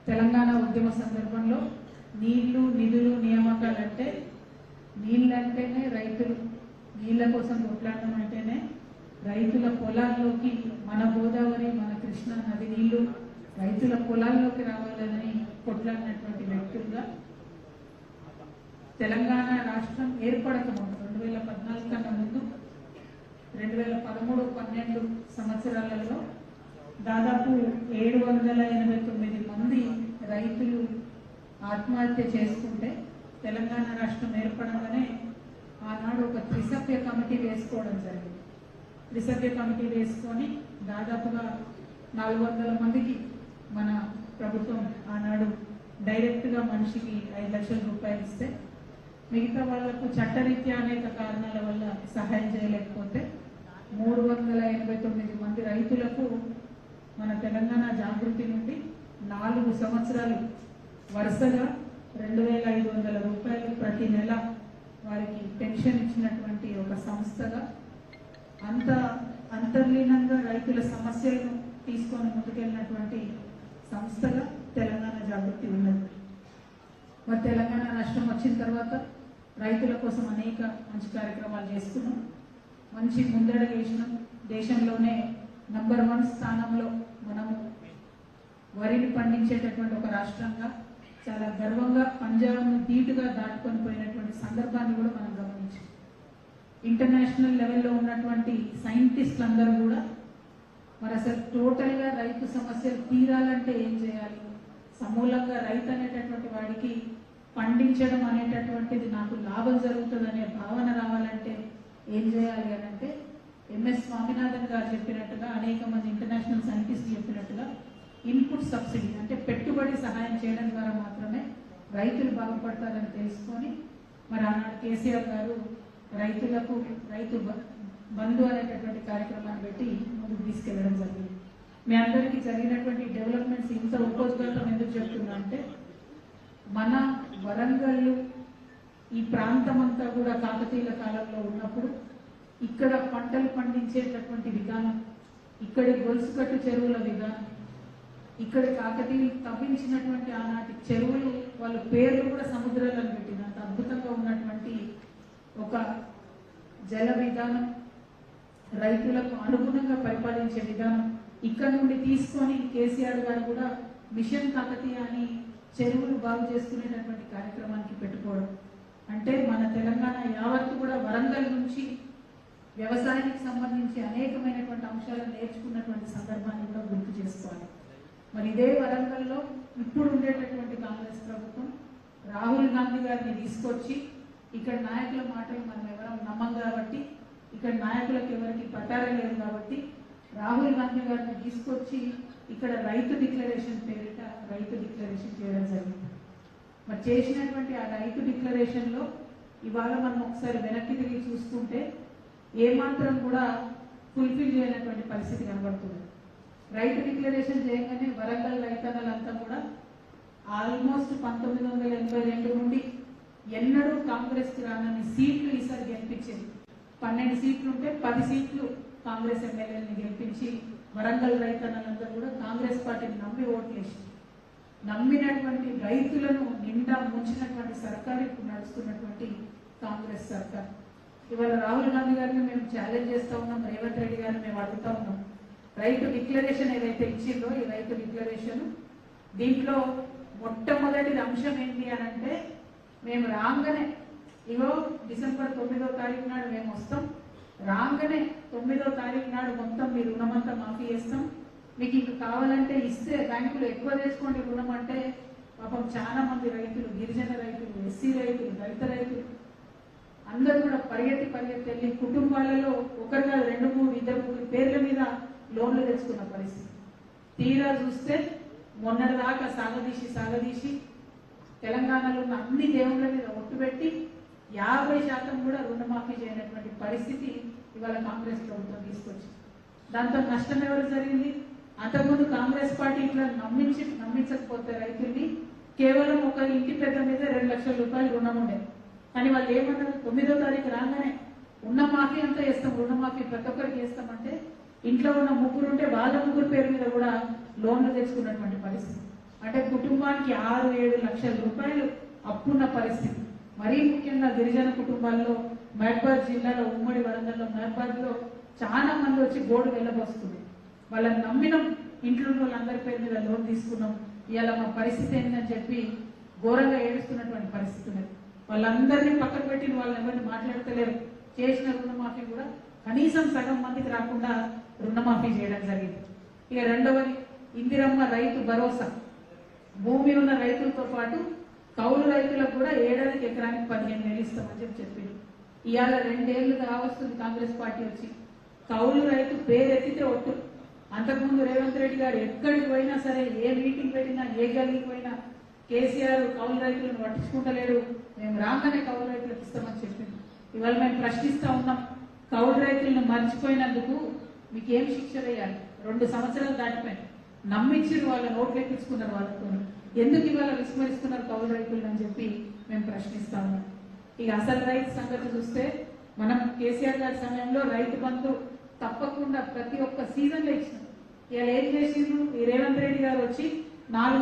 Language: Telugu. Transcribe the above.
తెలంగాణ ఉద్యమ సందర్భంలో నీళ్లు నిధులు నియామకాలంటే నీళ్ళంటేనే రైతులు, నీళ్ళ కోసం కొట్లాడడం అంటేనే రైతుల పొలాల్లోకి మన గోదావరి మన కృష్ణా నది నీళ్లు రైతుల పొలాల్లోకి రావాలని కొట్లాడినటువంటి వ్యక్తులుగా తెలంగాణ రాష్ట్రం ఏర్పడక ముందు 2014 కన్నా ముందు 2013-12 సంవత్సరాలలో దాదాపు 789 మంది రైతులు ఆత్మహత్య చేసుకుంటే తెలంగాణ రాష్ట్రం ఏర్పడంగానే ఆనాడు ఒక త్రిసభ్య కమిటీ వేసుకోవడం జరిగింది. త్రిసభ్య కమిటీ వేసుకొని దాదాపుగా 400 మందికి మన ప్రభుత్వం ఆనాడు డైరెక్ట్గా మనిషికి 5 లక్షల రూపాయలు ఇస్తే మిగతా వాళ్లకు చట్టరీత్యా అనేక కారణాల వల్ల సహాయం చేయలేకపోతే 389 మంది రైతులకు మన తెలంగాణ జాగృతి నుండి 4 సంవత్సరాలు వరుసగా 2500 రూపాయలు ప్రతి నెల వారికి పెన్షన్ ఇచ్చినటువంటి ఒక సంస్థగా అంత అంతర్లీనంగా రైతుల సమస్యలను తీసుకొని ముందుకెళ్ళినటువంటి సంస్థగా తెలంగాణ జాగృతి ఉన్నది. మరి తెలంగాణ రాష్ట్రం వచ్చిన తర్వాత రైతుల కోసం అనేక మంచి కార్యక్రమాలు చేస్తున్నాం, మంచి ముందడుగు వేసినాం. దేశంలోనే నంబర్ 1 స్థానంలో మనము వరిని పండించేటటువంటి ఒక రాష్ట్రంగా చాలా గర్వంగా పంజాబ్ను ధీటుగా దాటుకొని పోయినటువంటి సందర్భాన్ని కూడా మనం గమనించాం. ఇంటర్నేషనల్ లెవెల్లో ఉన్నటువంటి సైంటిస్టులు అందరూ కూడా మరి అసలు టోటల్గా రైతు సమస్యలు తీరాలంటే ఏం చేయాలి, సమూలంగా రైతు అనేటటువంటి వాడికి పండించడం అనేటటువంటిది నాకు లాభం జరుగుతుందనే భావన రావాలంటే ఏం చేయాలి అని అంటే ఎంఎస్ స్వామినాథన్ గారు చెప్పినట్టుగా అనేక మంది ఇంటర్నేషనల్ సైంటిస్టులు చెప్పినట్టుగా ఇన్పుట్ సబ్సిడీ అంటే పెట్టుబడి సహాయం చేయడం ద్వారా మాత్రమే రైతులు బాగుపడతారని తెలుసుకొని మరి ఆనాడు కేసీఆర్ గారు రైతులకు రైతు బంధు అనేటటువంటి కార్యక్రమాన్ని పెట్టి ముందుకు తీసుకెళ్లడం జరిగింది. మీ అందరికీ జరిగినటువంటి డెవలప్మెంట్స్ ఇంత ఉపయోగకరం ఎందుకు చెప్తున్నా అంటే మన వరంగల్ ఈ ప్రాంతం అంతా కూడా కాకతీయుల కాలంలో ఉన్నప్పుడు ఇక్కడ పంటలు పండించేటటువంటి విధానం, ఇక్కడి గొలుసుకట్టు చెరువుల విధానం, ఇక్కడ కాకతీయులు తవ్వించినటువంటి ఆనాటి చెరువులు వాళ్ళ పేర్లు కూడా సముద్రాలను పెట్టినంత అద్భుతంగా ఉన్నటువంటి ఒక జల విధానం, రైతులకు అనుగుణంగా పరిపాలించే విధానం ఇక్కడ నుండి తీసుకొని కేసీఆర్ గారు కూడా మిషన్ కాకతీయ అని చెరువులు బాగు చేసుకునేటటువంటి కార్యక్రమానికి పెట్టుకోవడం అంటే మన తెలంగాణ యావత్తు కూడా వరంగల్ నుంచి వ్యవసాయానికి సంబంధించి అనేకమైనటువంటి అంశాలను నేర్చుకున్నటువంటి సందర్భాన్ని కూడా గుర్తు చేసుకోవాలి. మరి ఇదే వరంగల్లో ఇప్పుడు ఉండేటటువంటి కాంగ్రెస్ ప్రభుత్వం రాహుల్ గాంధీ గారిని తీసుకొచ్చి ఇక్కడ నాయకుల మాటలు మనం ఎవరం నమ్మం కాబట్టి, ఇక్కడ నాయకులకు ఎవరికి పట్టారే లేదు కాబట్టి రాహుల్ గాంధీ గారిని తీసుకొచ్చి ఇక్కడ రైతు డిక్లరేషన్ పేరిట రైతు డిక్లరేషన్ చేయడం జరిగింది. మరి చేసినటువంటి ఆ రైతు డిక్లరేషన్లో ఇవాళ మనం ఒకసారి వెనక్కి తిరిగి చూసుకుంటే ఏమాత్రం కూడా ఫుల్ఫిల్ చేయనటువంటి పరిస్థితి కనబడుతుంది. రైతు డిక్లరేషన్ చేయగానే వరంగల్ రైతన్నలంతా కూడా ఆల్మోస్ట్ 1982 నుండి ఎన్నడూ కాంగ్రెస్కి రానని సీట్లు ఈసారి గెలిపించింది. 12 సీట్లు ఉంటే 10 సీట్లు కాంగ్రెస్ ఎమ్మెల్యేలని గెలిపించి వరంగల్ రైతన్నలందరూ కూడా కాంగ్రెస్ పార్టీని నమ్మి ఓట్లేసి నమ్మినటువంటి రైతులను నిండా ముంచినటువంటి సర్కారు ఇప్పుడు నడుస్తున్నటువంటి కాంగ్రెస్ సర్కార్. ఇవాళ రాహుల్ గాంధీ గారిని మేము ఛాలెంజ్ చేస్తూ ఉన్నాం, రేవంత్ రెడ్డి గారిని మేము అడుగుతా ఉన్నాం. రైతు డిక్లరేషన్ ఏదైతే ఇచ్చిందో ఈ రైతు డిక్లరేషన్ దీంట్లో మొట్టమొదటి అంశం ఏంటి అని అంటే మేము రాగానే ఇగో డిసెంబర్ 9వ తారీఖు నాడు మేము వస్తాం, రాగానే 9వ తారీఖు నాడు మొత్తం మీ రుణమంతా మాఫీ చేస్తాం, మీకు ఇంక కావాలంటే ఇస్తే బ్యాంకులు ఎక్కువ తెచ్చుకోండి రుణం అంటే పాపం చాలా మంది రైతులు, గిరిజన రైతులు, ఎస్సీ రైతులు, దళిత రైతులు అందరూ కూడా పరిగెత్తి వెళ్ళి కుటుంబాలలో ఒకరు కాదు 2, 3, 2 పేర్ల మీద లోన్లు తెచ్చుకున్న పరిస్థితి. తీరా చూస్తే మొన్నటిదాకా సాగదీసి తెలంగాణలో ఉన్న అన్ని దేవుళ్ళ మీద ఒట్టు పెట్టి 50% కూడా రుణమాఫీ చేయనటువంటి పరిస్థితి ఇవాళ కాంగ్రెస్ ప్రభుత్వం తీసుకొచ్చింది. దాంతో నష్టం ఎవరు జరిగింది? అంతకుముందు కాంగ్రెస్ పార్టీ ఇట్లా నమ్మించకపోతే రైతుల్ని కేవలం ఒక ఇంటి పెద్ద మీద 2 లక్షల రూపాయలు రుణం ఉండేది. కానీ వాళ్ళు ఏమన్నారు, 9వ తారీఖు రాగానే ఉన్న మాఫీ అంతా చేస్తాం, రుణమాఫీ ప్రతి ఒక్కరికి చేస్తామంటే ఇంట్లో ఉన్న 3 ఉంటే వాళ్ళ 3 పేరు మీద కూడా లోన్లు తెచ్చుకున్నటువంటి పరిస్థితి. అంటే కుటుంబ కుటుంబానికి 6-7 లక్షల రూపాయలు అప్పున్న పరిస్థితి. మరీ ముఖ్యంగా గిరిజన కుటుంబాల్లో మహబూబాబాద్ జిల్లాలో ఉమ్మడి వరంగల్లో మహబూబాబాద్లో చాలా మంది వచ్చి బోర్డు వెళ్ళబోస్తుంది. వాళ్ళని నమ్మినాం, ఇంట్లో ఉన్న వాళ్ళందరి పేరు మీద లోన్ తీసుకున్నాం, ఇవాళ మా పరిస్థితి ఏంటని చెప్పి ఘోరంగా ఏడుస్తున్నటువంటి పరిస్థితి ఉన్నది. వాళ్ళందరినీ పక్కన పెట్టిన వాళ్ళని ఎవరిని మాట్లాడతలేరు. చేసిన రుణమాఫీ కూడా కనీసం సగం మందికి రాకుండా రుణమాఫీ చేయడం జరిగింది. ఇక రెండవది ఇందిరమ్మ రైతు భరోసా. భూమి ఉన్న రైతులతో పాటు కౌలు రైతులకు కూడా ఏడాదికి ఎకరానికి 15,000 ఇస్తామని చెప్పింది. ఇవాళ 2 ఏళ్ళు కావస్తుంది కాంగ్రెస్ పార్టీ వచ్చి. కౌలు రైతు పేరెత్తితే ఒట్టు. అంతకుముందు రేవంత్ రెడ్డి గారు ఎక్కడికి పోయినా సరే, ఏ మీటింగ్ పెట్టినా, ఏ గల్లీకి పోయినా కేసీఆర్ కౌలు రైతులను పట్టించుకుంటలేడు, మేము రాగానే కౌలు రైతులకు ఇస్తామని చెప్పింది. ఇవాళ మేము ప్రశ్నిస్తా ఉన్నాం, కౌలు రైతులను మర్చిపోయినందుకు మీకు ఏం శిక్ష వేయాలి? 2 సంవత్సరాలు దాటిపోయింది. నమ్మించారు, వాళ్ళ నోట్లు ఎక్కించుకున్నారు వాళ్ళతో. ఎందుకు ఇవాళ విస్మరిస్తున్నారు కౌలు రైతులను అని చెప్పి మేము ప్రశ్నిస్తా ఉన్నాం. ఇక అసలు రైతు సంగతి చూస్తే, మనం కేసీఆర్ గారి సమయంలో రైతు బంధు తప్పకుండా ప్రతి ఒక్క సీజన్లో ఇచ్చినాం. ఇవాళ ఏం చేసిండ్రు? ఈ రేవంత్ రెడ్డి గారు వచ్చి 4